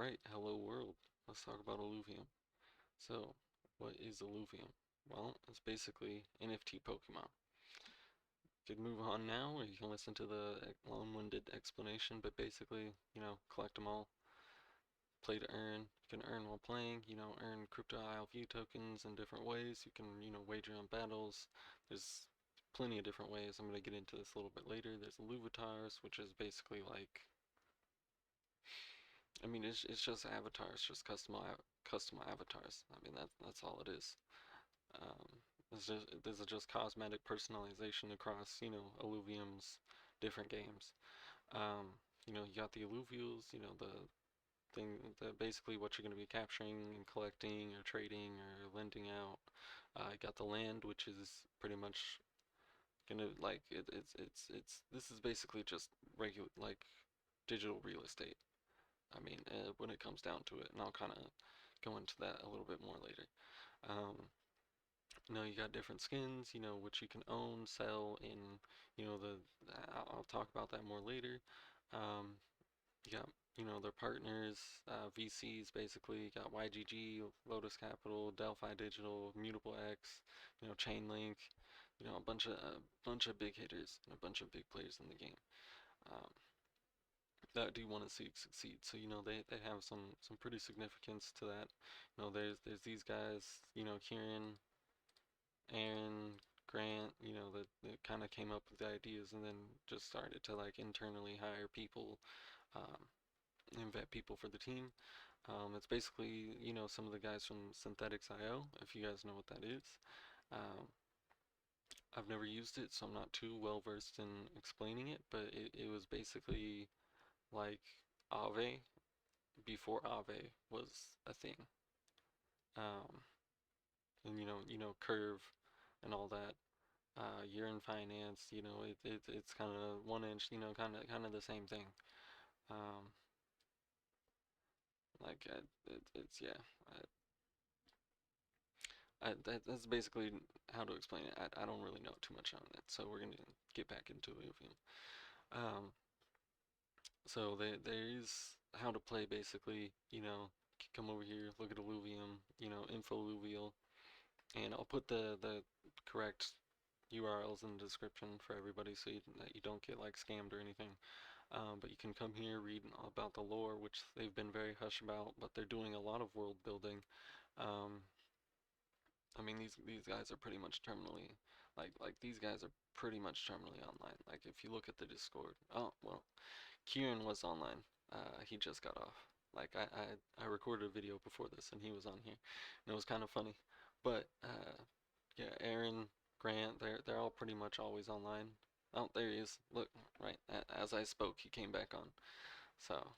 Alright, hello world. Let's talk about Illuvium. So, what is Illuvium? Well, it's basically NFT Pokemon. You can move on now, or you can listen to the long-winded explanation, but basically, collect them all. Play to earn. You can earn while playing, earn crypto ILV tokens in different ways. You can, wager on battles. There's plenty of different ways. I'm going to get into this a little bit later. There's Illuvitars, which is basically like it's just avatars, just custom avatars. I mean, that's all it is. Um, this is just cosmetic personalization across, Illuvium's different games. Um, you got the Illuvials, the thing that basically what you're going to be capturing and collecting or trading or lending out. You got the land, which is pretty much gonna like it's this is basically just regular like digital real estate. I mean, when it comes down to it, and I'll kind of go into that a little bit more later. Um, you got different skins, which you can own, sell, and I'll talk about that more later. Um, you got, their partners, VCs basically. You got YGG, Lotus Capital, Delphi Digital, Mutable X, Chainlink, a bunch of big hitters and a bunch of big players in the game. Um, that do want to see succeed. So they have some pretty significance to that. There's these guys, Kieran, Aaron, Grant, that kind of came up with the ideas and then just started to like internally hire people, um, and vet people for the team. It's basically some of the guys from Synthetics.io, if you guys know what that is. Um, I've never used it, so I'm not too well versed in explaining it, but it was basically like Aave before Aave was a thing. Um, and Curve and all that. Year in finance, it's kind of 1 inch, kind of the same thing. Um, like it's yeah, that's basically how to explain it. I don't really know too much on it, so we're gonna get back into Illuvium. Um, so there's how to play basically. Come over here, look at Illuvium, info Illuvial, and I'll put the correct URLs in the description for everybody so that you don't get like scammed or anything. But you can come here, read about the lore, which they've been very hush about, but they're doing a lot of world building. Um, I mean, these guys are pretty much terminally, like these guys are pretty much terminally online. Like if you look at the Discord, oh well, Kieran was online. He just got off. Like I recorded a video before this and he was on here, and it was kind of funny. But yeah, Aaron, Grant, they're all pretty much always online. Oh, there he is. Look, right as I spoke, he came back on. So,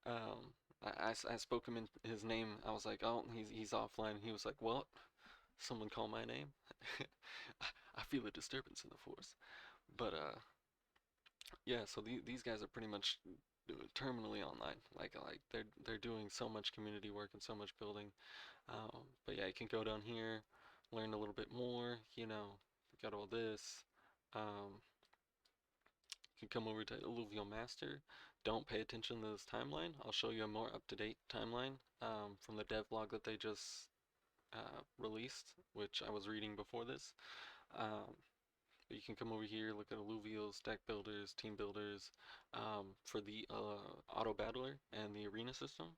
I spoke him in his name. I was like, oh, he's offline. He was like, what? Someone call my name? I feel a disturbance in the force. But yeah. So these guys are pretty much terminally online. Like they're doing so much community work and so much building. But yeah, you can go down here, learn a little bit more. Got all this. Um, you can come over to IlluvialMaster. Don't pay attention to this timeline. I'll show you a more up-to-date timeline from the devlog that they just released, which I was reading before this. Um, but you can come over here, look at Illuvials, deck builders, team builders for the auto battler and the arena system.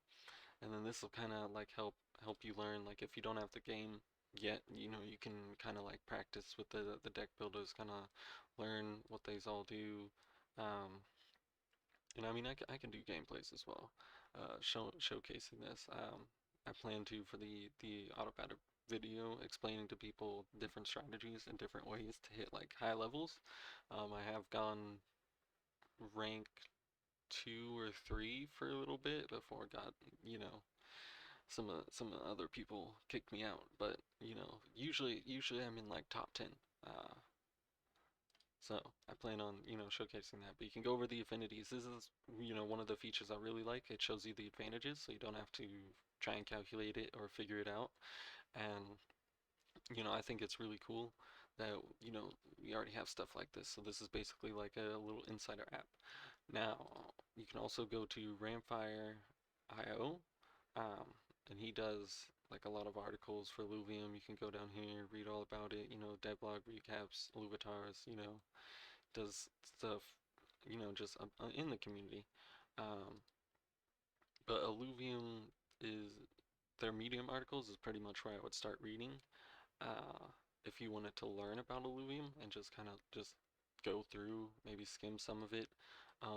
And then this will kind of like help you learn. Like if you don't have the game yet, you can kind of like practice with the deck builders, kind of learn what they all do. Um, and I mean, I can do gameplays as well, showcasing this. I plan to for the auto batter video explaining to people different strategies and different ways to hit like high levels. I have gone rank 2 or 3 for a little bit before I got some other people kicked me out. But usually I'm in like top 10. Uh, So I plan on, showcasing that. But you can go over the affinities. This is, one of the features I really like. It shows you the advantages, so you don't have to try and calculate it or figure it out. And, I think it's really cool that, we already have stuff like this. So this is basically like a little insider app. Now, you can also go to Ramfire. IO, and he does like a lot of articles for Illuvium. You can go down here, read all about it, devlog recaps, Illuvitars, does stuff, just in the community. Um, but Illuvium is their Medium articles is pretty much where I would start reading. Uh, if you wanted to learn about Illuvium and just kind of just go through, maybe skim some of it.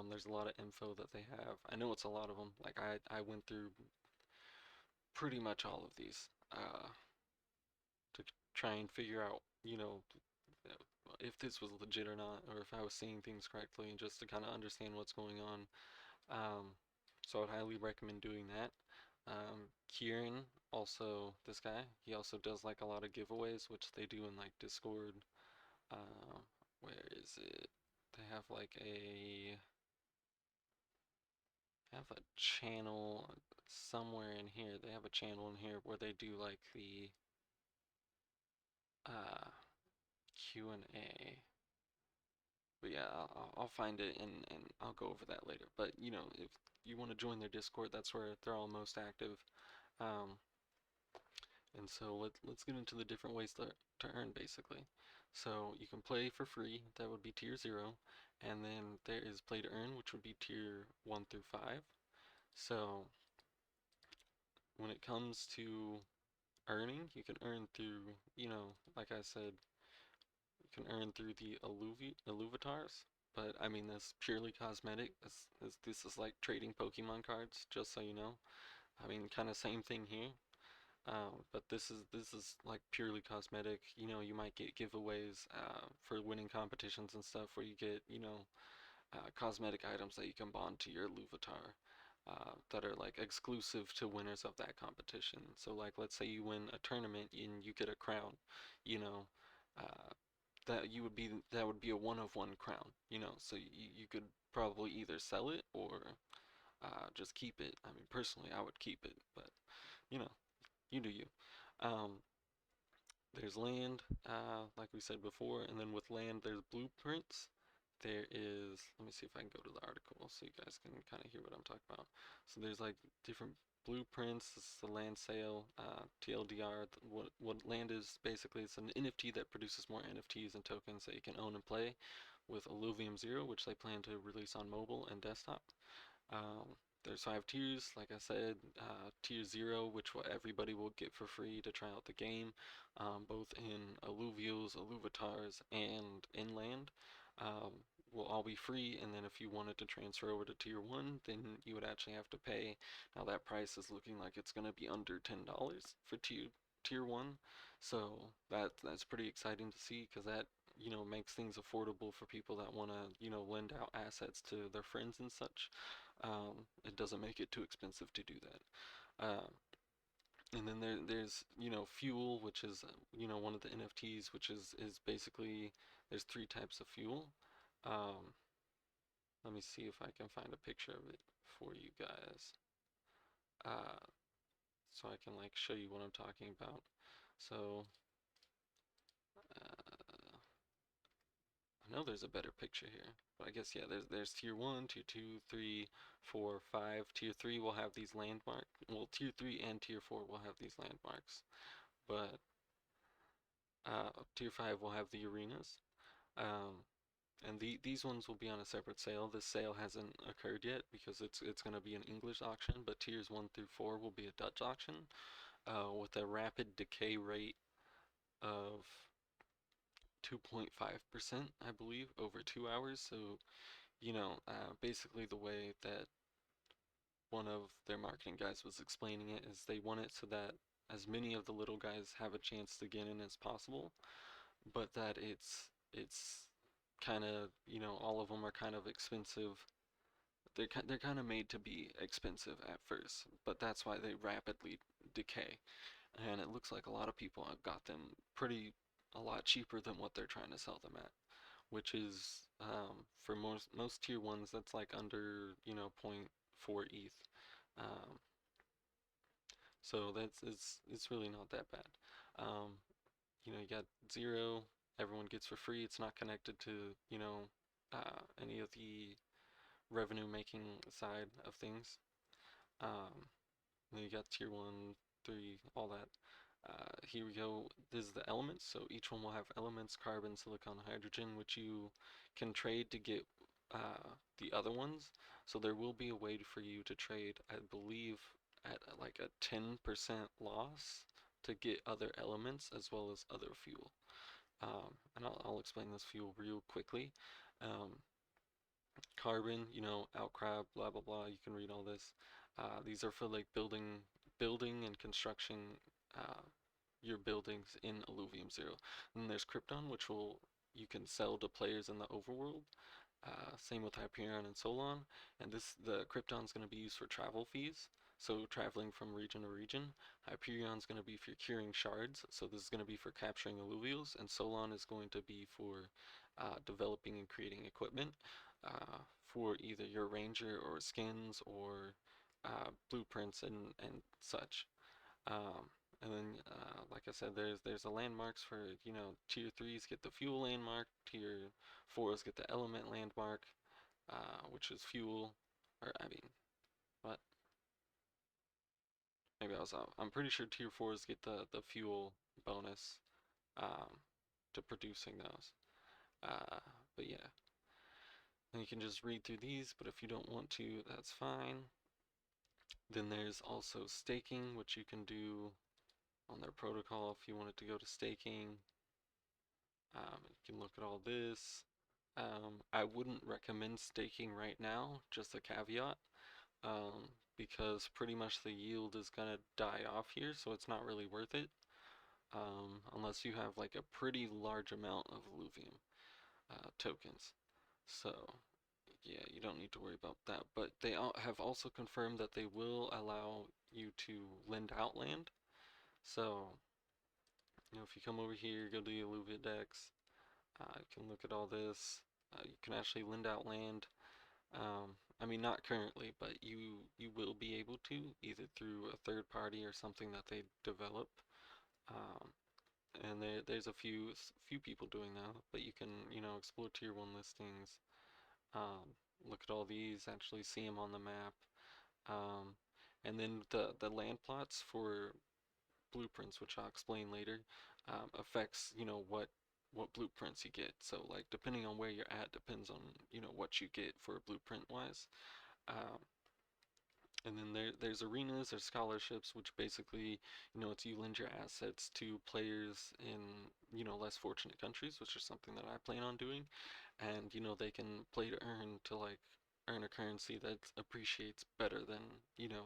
There's a lot of info that they have. I know it's a lot of them. Like I went through pretty much all of these to try and figure out, if this was legit or not, or if I was seeing things correctly, and just to kind of understand what's going on. Um, so I'd highly recommend doing that. Kieran, also this guy, he also does like a lot of giveaways, which they do in like Discord. Uh, where is it? They have a channel somewhere in here. They have a channel in here where they do like the uh, Q&A. But yeah, I'll find it and I'll go over that later. But if you want to join their Discord, that's where they're all most active. Um, and so let's get into the different ways to earn basically. So you can play for free, that would be tier 0, and then there is play to earn, which would be tier 1 through 5. So when it comes to earning, you can earn through, like I said, you can earn through the Illuvitars, but I mean that's purely cosmetic. This is like trading Pokemon cards, just so you know. I mean, kind of same thing here. But this is like purely cosmetic. You might get giveaways for winning competitions and stuff where you get, cosmetic items that you can bond to your Illuvitar that are like exclusive to winners of that competition. So like let's say you win a tournament and you get a crown, you know, uh, that would be a one of one crown, so you could probably either sell it or just keep it. I mean, personally, I would keep it, but you know, you do you. Um, there's land, like we said before, and then with land, there's blueprints. There is, let me see if I can go to the article so you guys can kind of hear what I'm talking about. So there's like different blueprints. This is the land sale, TLDR. What land is basically, it's an NFT that produces more NFTs and tokens that you can own and play with Illuvium Zero, which they plan to release on mobile and desktop. Um, there's 5 tiers, like I said. Tier 0, which everybody will get for free to try out the game, both in Illuvials, Illuvitars, and inland. Um, will all be free, and then if you wanted to transfer over to Tier 1, then you would actually have to pay. Now that price is looking like it's going to be under $10 for Tier 1, so that's pretty exciting to see, because that makes things affordable for people that want to lend out assets to their friends and such. It doesn't make it too expensive to do that. And then there's fuel, which is one of the NFTs, which is basically, there's 3 types of fuel. Um, Let me see if I can find a picture of it for you guys, uh, so I can like show you what I'm talking about. So I know there's a better picture here, but I guess yeah, there's tier 1, tier 2, 3, 4, 5. Tier 3 will have these landmarks. Well, tier 3 and tier 4 will have these landmarks, but tier 5 will have the arenas. Um, and these ones will be on a separate sale. This sale hasn't occurred yet because it's going to be an English auction, but tiers 1 through 4 will be a Dutch auction with a rapid decay rate of 2.5%, I believe, over 2 hours. So, basically the way that one of their marketing guys was explaining it is they want it so that as many of the little guys have a chance to get in as possible, but that it's kind of, all of them are kind of expensive. They're kind of made to be expensive at first, but that's why they rapidly decay. And it looks like a lot of people have got them a lot cheaper than what they're trying to sell them at, which is for most tier 1s, that's like under zero point 0.4 ETH. Um, so it's really not that bad. Um, you got 0, everyone gets for free. It's not connected to any of the revenue making side of things. Then you got tier 1, 3, all that. Here we go. This is the elements. So each one will have elements: carbon, silicon, hydrogen, which you can trade to get the other ones. So there will be a way for you to trade, I believe, at like a 10% loss to get other elements as well as other fuel. And I'll explain this fuel real quickly. Um, Carbon, outcrop, blah blah blah. You can read all this. These are for like building and construction uh, your buildings in Illuvium Zero. And there's Krypton, which you can sell to players in the overworld. Same with Hyperion and Solon. And the Krypton's going to be used for travel fees. So traveling from region to region. Hyperion's going to be for curing shards. So this is going to be for capturing Illuvials. And Solon is going to be for developing and creating equipment for either your ranger or skins or blueprints and such. Um, and then, like I said, there's the landmarks for tier 3s get the fuel landmark, tier 4s get the element landmark, which is fuel, or I mean, what? Maybe I was out. I'm pretty sure tier 4s get the fuel bonus um, to producing those. But yeah, and you can just read through these, but if you don't want to, that's fine. Then there's also staking, which you can do on their protocol if you wanted to go to staking. You can look at all this. I wouldn't recommend staking right now, just a caveat, because pretty much the yield is gonna die off here, so it's not really worth it, unless you have like a pretty large amount of Illuvium tokens. So yeah, you don't need to worry about that. But they have also confirmed that they will allow you to lend out land. So if you come over here, go to the Illuvidex, you can look at all this. You can actually lend out land. I mean, not currently, but you will be able to, either through a third party or something that they develop. Um, and there's a few people doing that, but you can explore tier 1 listings, look at all these, actually see them on the map, um, and then the land plots for blueprints, which I'll explain later, affects what blueprints you get. So like depending on where you're at depends on what you get for blueprint wise. Um, and then there's arenas, there's scholarships, which basically, it's you lend your assets to players in, less fortunate countries, which is something that I plan on doing. And, they can play to like earn a currency that appreciates better than,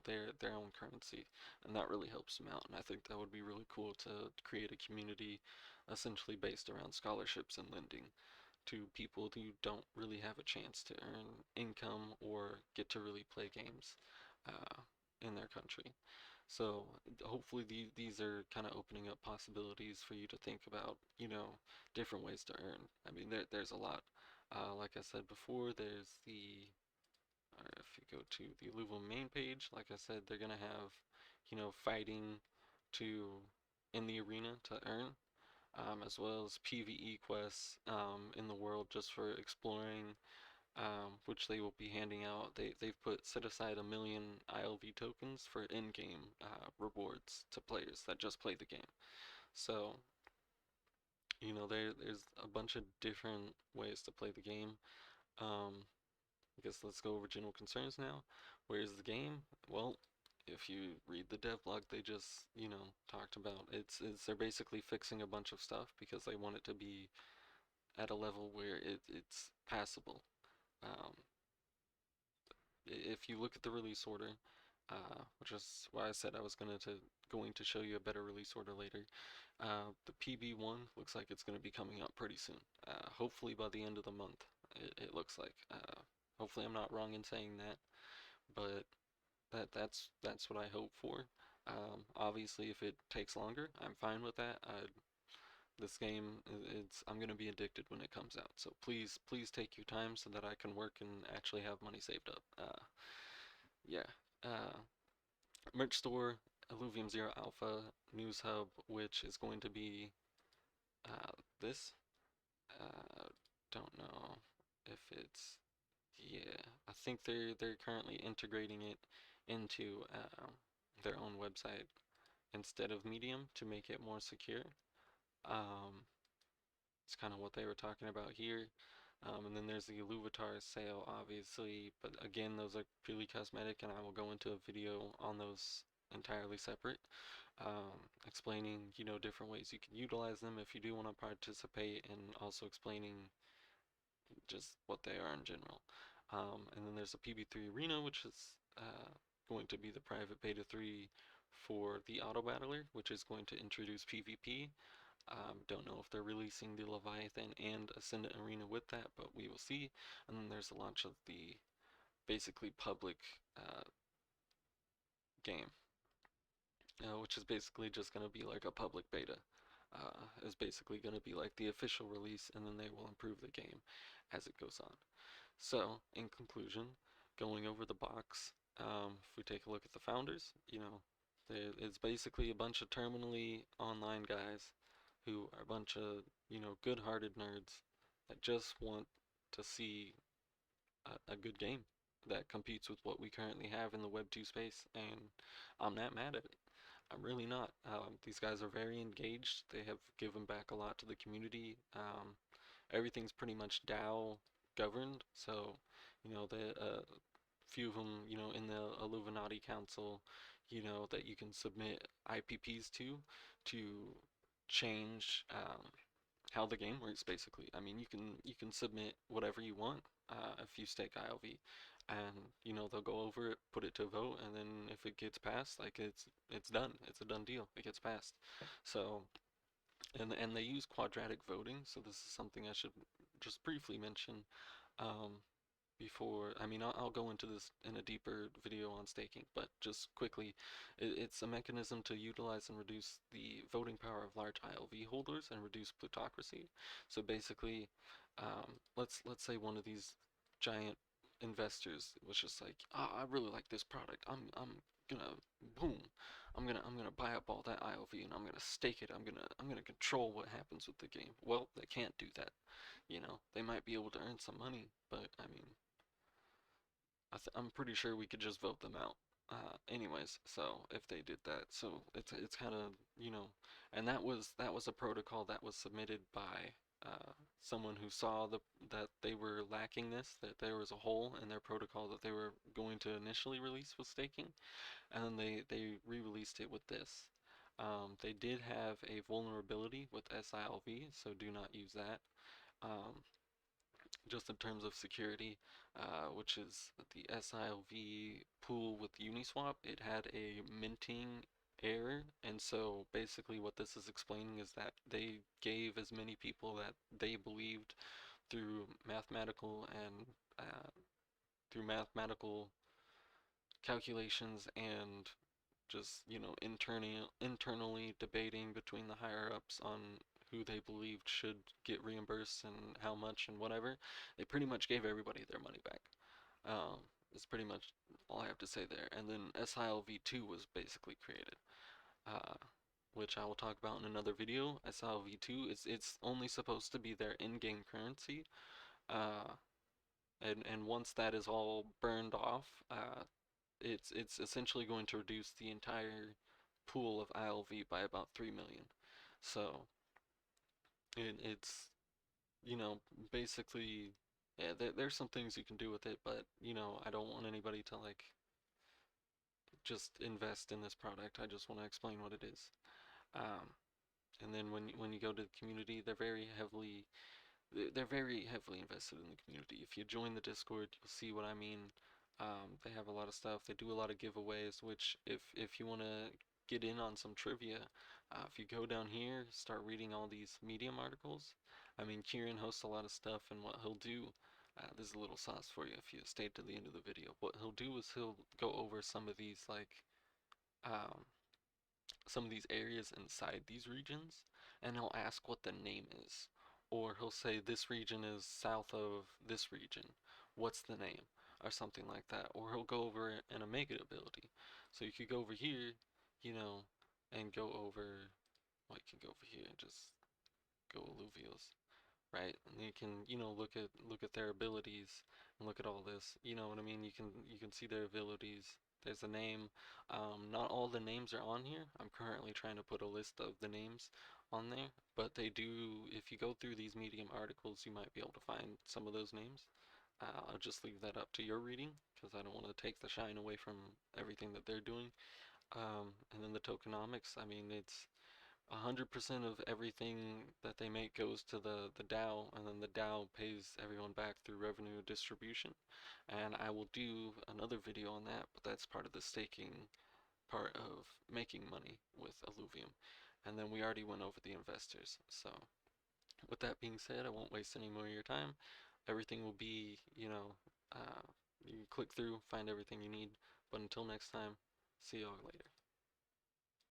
their own currency. And that really helps them out. And I think that would be really cool to create a community essentially based around scholarships and lending to people who don't really have a chance to earn income or get to really play games uh, in their country. So hopefully these are kind of opening up possibilities for you to think about, different ways to earn. I mean, there's a lot. Like I said before, there's if you go to the Illuvial main page, like I said, they're gonna have, fighting to in the arena to earn, as well as PVE quests in the world just for exploring, which they will be handing out. They've set aside 1 million ILV tokens for in-game rewards to players that just play the game. So there's a bunch of different ways to play the game. I guess let's go over general concerns now. Where's the game? Well, if you read the dev blog, they just talked about they're basically fixing a bunch of stuff because they want it to be at a level where it's passable. Um, if you look at the release order, which is why I said I was going to show you a better release order later. The PB1 looks like it's going to be coming out pretty soon. Hopefully by the end of the month, it looks like. Hopefully I'm not wrong in saying that, but that's what I hope for. Obviously, if it takes longer, I'm fine with that. This game, I'm gonna be addicted when it comes out. So please take your time so that I can work and actually have money saved up. Yeah. Uh, Merch store, Illuvium Zero Alpha News Hub, which is going to be this. Uh, don't know if it's, yeah. I think they're currently integrating it into their own website instead of Medium to make it more secure. Um, it's kind of what they were talking about here. And then there's the Illuvitars sale, obviously, but again, those are purely cosmetic, and I will go into a video on those entirely separate, explaining, different ways you can utilize them if you do want to participate, and also explaining just what they are in general. And then there's a PB3 Arena, which is going to be the private beta 3 for the Auto Battler, which is going to introduce PvP. Don't know if they're releasing the Leviathan and Ascendant Arena with that, but we will see. And then there's the launch of the basically public game, which is basically just going to be like a public beta. Is basically going to be like the official release, and then they will improve the game as it goes on. So, in conclusion, going over the box, if we take a look at the founders, it's basically a bunch of terminally online guys who are a bunch of, good-hearted nerds that just want to see a good game that competes with what we currently have in the Web 2 space, and I'm not mad at it. I'm really not. These guys are very engaged. They have given back a lot to the community. Everything's pretty much DAO governed, so the few of them, in the Illuminati Council, that you can submit IPPs to change how the game works. Basically, I mean, you can submit whatever you want if you stake ILV, and they'll go over it, put it to a vote, and then if it gets passed, like it's done. It's a done deal. It gets passed. So and they use quadratic voting, so this is something I should just briefly mention. Um, Before, I mean, I'll go into this in a deeper video on staking, but just quickly, it's a mechanism to utilize and reduce the voting power of large ILV holders and reduce plutocracy. So basically, let's say one of these giant investors was just like, oh, I really like this product. I'm gonna boom. I'm gonna buy up all that ILV and I'm gonna stake it. I'm gonna control what happens with the game. Well, they can't do that. They might be able to earn some money, but I mean, I'm pretty sure we could just vote them out. Anyways, so if they did that, so it's kind of, and that was a protocol that was submitted by someone who saw that they were lacking this, that there was a hole in their protocol that they were going to initially release with staking, and then they re-released it with this. They did have a vulnerability with sILV, so do not use that. Um, just in terms of security, which is the sILV pool with Uniswap, it had a minting error, and so basically what this is explaining is that they gave as many people that they believed through mathematical and through mathematical calculations and just internally debating between the higher ups on who they believed should get reimbursed and how much and whatever. They pretty much gave everybody their money back. Um, is pretty much all I have to say there. And then sILV2 was basically created, uh, which I will talk about in another video. sILV2 it's only supposed to be their in-game currency, uh, and once that is all burned off, it's essentially going to reduce the entire pool of ILV by about 3 million. So it's you know basically, yeah, there's some things you can do with it, but I don't want anybody to like just invest in this product. I just want to explain what it is. Um, and then when you go to the community, they're very heavily invested in the community. If you join the Discord, you'll see what I mean. They have a lot of stuff. They do a lot of giveaways, which if you want to get in on some trivia, if you go down here, start reading all these Medium articles. I mean, Kieran hosts a lot of stuff, and what he'll do, there's a little sauce for you if you stayed to the end of the video. What he'll do is he'll go over um, some of these areas inside these regions, and he'll ask what the name is. Or he'll say this region is south of this region. What's the name? Or something like that. Or he'll go over an Omega ability. So you could go over here, and go over, well, you can go over here and just go Illuvials, right? And you can, look at their abilities and look at all this. You know what I mean? You can see their abilities, there's a name. Not all the names are on here. I'm currently trying to put a list of the names on there, but they do, if you go through these Medium articles, you might be able to find some of those names. I'll just leave that up to your reading because I don't want to take the shine away from everything that they're doing. And then the tokenomics, I mean, it's 100% of everything that they make goes to the DAO, and then the DAO pays everyone back through revenue distribution. And I will do another video on that, but that's part of the staking part of making money with Illuvium. And then we already went over the investors. So with that being said, I won't waste any more of your time. Everything will be, you can click through, find everything you need. But until next time, see y'all later.